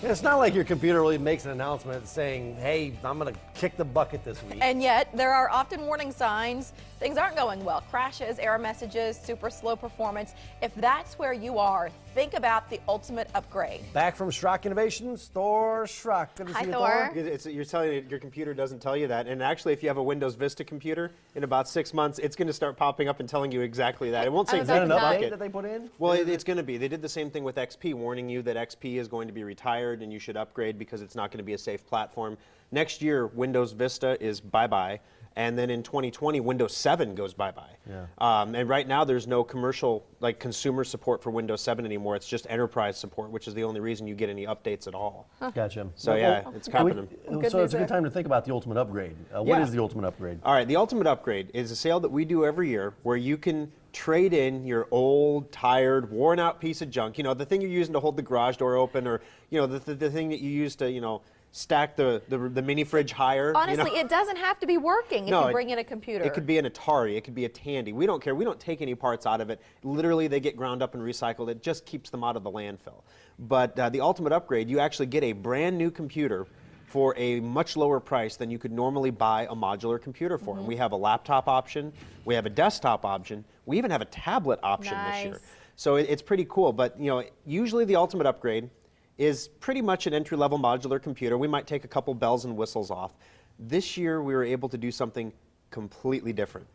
It's not like your computer really makes an announcement saying, hey, I'm going to kick the bucket this week. And yet, there are often warning signs. Things aren't going well. Crashes, error messages, super slow performance. If that's where you are, think about the ultimate upgrade. Back from Schrock Innovations, Thor Schrock. Good to Hi, see you, Thor. You're telling you your computer doesn't tell you that. And actually, if you have a Windows Vista computer, in about 6 months, it's going to start popping up and telling you exactly that. It won't say Is that an kick the update bucket. that they put in? Well, it's going to be. They did the same thing with XP, warning you that XP is going to be retired and you should upgrade because it's not going to be a safe platform. Next year, Windows Vista is bye-bye. And then in 2020, Windows 7 goes bye-bye. Yeah. And right now, there's no commercial, like consumer support for Windows 7 anymore. It's just enterprise support, which is the only reason you get any updates at all. Huh. Gotcha. So yeah, it's happening. So it's a good time to think about the ultimate upgrade. What is the ultimate upgrade? All right, the ultimate upgrade is a sale that we do every year where you can trade in your old, tired, worn-out piece of junk. You know, the thing you're using to hold the garage door open, or you know, the thing that you use to, you know, stack the mini fridge higher. Honestly, you know? It doesn't have to be working if you bring in a computer. It could be an Atari, it could be a Tandy. We don't care. We don't take any parts out of it. Literally, they get ground up and recycled. It just keeps them out of the landfill. But the ultimate upgrade, you actually get a brand new computer for a much lower price than you could normally buy a modular computer for. And we have a laptop option, we have a desktop option, we even have a tablet option this year. So it's pretty cool. But you know, usually the ultimate upgrade is pretty much an entry-level modular computer. We might take a couple bells and whistles off. This year, we were able to do something completely different.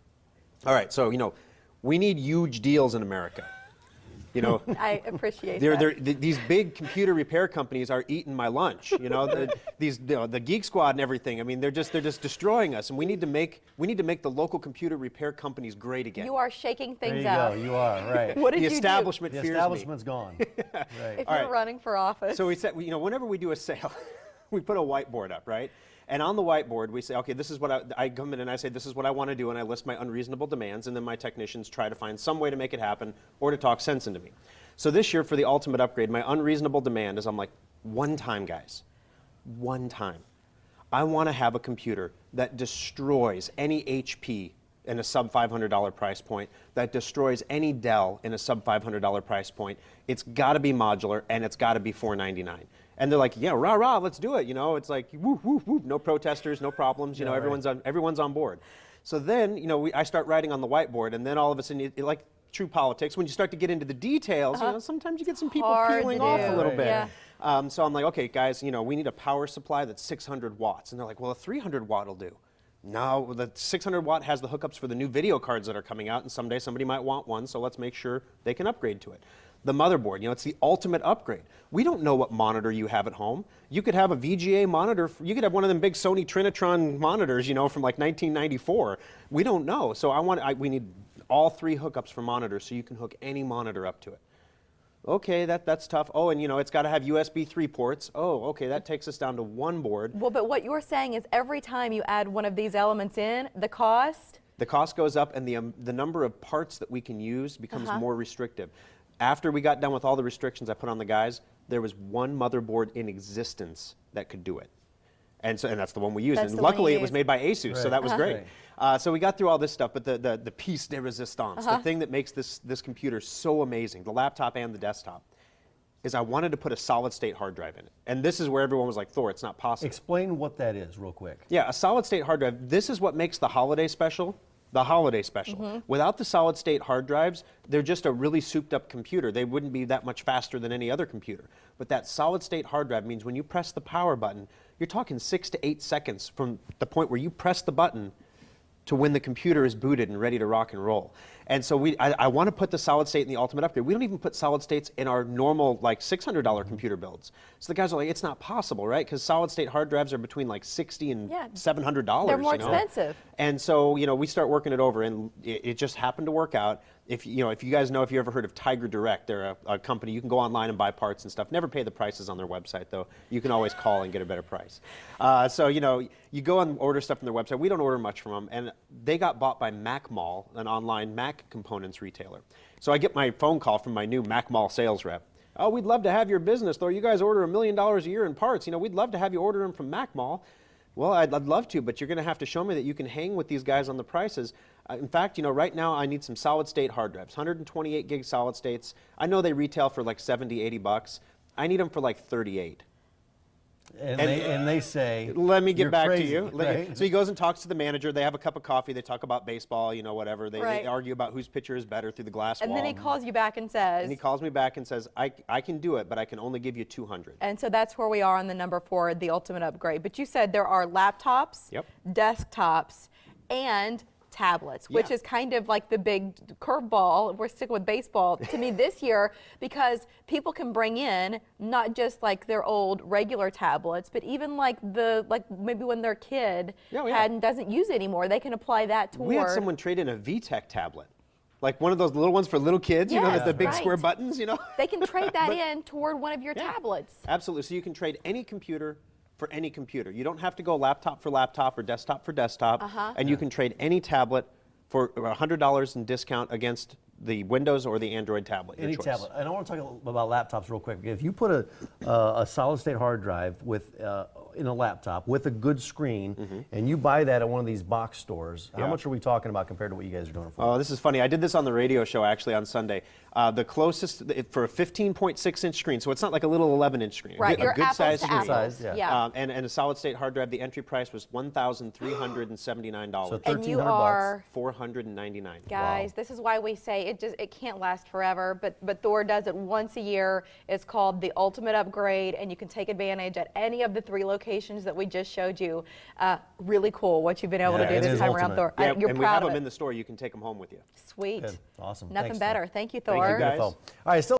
All right, so, you know, we need huge deals in America. You know, I appreciate that. These big computer repair companies are eating my lunch. You know, the Geek Squad and everything. I mean, they're just destroying us, and we need to make the local computer repair companies great again. You are shaking things out. out. You are right. What did the you establishment do? fears the establishment's gone. Right. If you're running for office. So we said, you know, whenever we do a sale, we put a whiteboard up, right? And on the whiteboard, we say, okay, this is what I come in and I say, this is what I want to do, and I list my unreasonable demands, and then my technicians try to find some way to make it happen or to talk sense into me. So this year, for the ultimate upgrade, my unreasonable demand is, I'm like, one time, guys, one time. I want to have a computer that destroys any HP in a sub $500 price point, that destroys any Dell in a sub $500 price point. It's got to be modular, and it's got to be $499. And they're like, yeah, rah, rah, let's do it. You know, it's like, whoop, whoop, whoop, no protesters, no problems. You know, everyone's on board. So then, you know, I start writing on the whiteboard, and then all of a sudden, like true politics, when you start to get into the details, you know, sometimes you get some people peeling off a little bit. Yeah. So I'm like, okay, guys, you know, we need a power supply that's 600 watts. And they're like, well, a 300 watt will do. No, the 600 watt has the hookups for the new video cards that are coming out, and someday somebody might want one, so let's make sure they can upgrade to it. The motherboard, you know, it's the ultimate upgrade. We don't know what monitor you have at home. You could have a VGA monitor. You could have one of them big Sony Trinitron monitors, you know, from like 1994. We don't know. So we need all 3 hookups for monitors so you can hook any monitor up to it. Okay, that's tough. Oh, and you know, it's got to have USB 3 ports. Oh, okay, that takes us down to 1 board. Well, but what you're saying is every time you add one of these elements in, the cost? The cost goes up, and the number of parts that we can use becomes more restrictive. After we got done with all the restrictions I put on the guys, there was 1 motherboard in existence that could do it. And that's the one we used. And luckily, it was made by Asus, so that was great. So we got through all this stuff, but the piece de resistance, the thing that makes this computer so amazing, the laptop and the desktop, is I wanted to put a solid-state hard drive in it. And this is where everyone was like, Thor, it's not possible. Explain what that is real quick. Yeah, a solid-state hard drive, this is what makes the holiday special. The holiday special. Without the solid-state hard drives, they're just a really souped-up computer. They wouldn't be that much faster than any other computer. But that solid-state hard drive means when you press the power button, you're talking 6 to 8 seconds from the point where you press the button to when the computer is booted and ready to rock and roll. And so I want to put the solid state in the ultimate upgrade. We don't even put solid states in our normal like $600 computer builds. So the guys are like, it's not possible, right? Because solid state hard drives are between like $60 and $700. They're more expensive. And so, you know, we start working it over, and it just happened to work out. If you guys know, if you ever heard of Tiger Direct, they're a company. You can go online and buy parts and stuff. Never pay the prices on their website, though. You can always call and get a better price. So, you know, you go and order stuff on their website. We don't order much from them. And they got bought by Mac Mall, an online Mac components retailer. So I get my phone call from my new Mac Mall sales rep. Oh, we'd love to have your business, though. You guys order $1 million a year in parts. You know, we'd love to have you order them from Mac Mall. Well, I'd love to, but you're going to have to show me that you can hang with these guys on the prices. In fact, you know, right now I need some solid-state hard drives, 128 gig solid states. I know they retail for like 70, 80 bucks. I need them for like 38. And they say, let me get "You're back crazy," to you. right? So he goes and talks to the manager. They have a cup of coffee. They talk about baseball, you know, whatever. They Right. argue about whose pitcher is better through the glass And wall. then he calls you back and says. And he calls me back and says, I can do it, but I can only give you 200. And so that's where we are on the number for the ultimate upgrade. But you said there are laptops, Yep. desktops, and tablets, which Yeah. is kind of like the big curveball. We're sticking with baseball to me this year, because people can bring in not just like their old regular tablets, but even like maybe when their kid doesn't use it anymore, they can apply that toward. We had someone trade in a VTech tablet. Like one of those little ones for little kids, you know, Yes, the big right. square buttons, you know. They can trade that in toward one of your Yeah. tablets. Absolutely. So you can trade any computer for any computer. You don't have to go laptop for laptop or desktop for desktop. And you can trade any tablet for $100 in discount against the Windows or the Android tablet. Your Any choice. tablet. And I want to talk about laptops real quick. If you put a solid-state hard drive with in a laptop with a good screen, and you buy that at one of these box stores, how much are we talking about compared to what you guys are doing it for? Oh, this is funny. I did this on the radio show actually on Sunday. The closest for a 15.6-inch screen, so it's not like a little 11-inch screen. Right, A your good apples size to screen. apples. Yeah. And a solid-state hard drive. The entry price was $1,379. So And you 1,300 are, $499. guys, this is why we say it can't last forever, but Thor does it once a year. It's called the ultimate upgrade, and you can take advantage at any of the 3 locations that we just showed you. Really cool what you've been able to do it this is time around, ultimate. Thor. Yeah, You're and we have proud of them it. in the store. You can take them home with you. Sweet. Good. Awesome. Nothing Thanks, better. Thor. Thank you, Thank you, Thor. guys. All right, still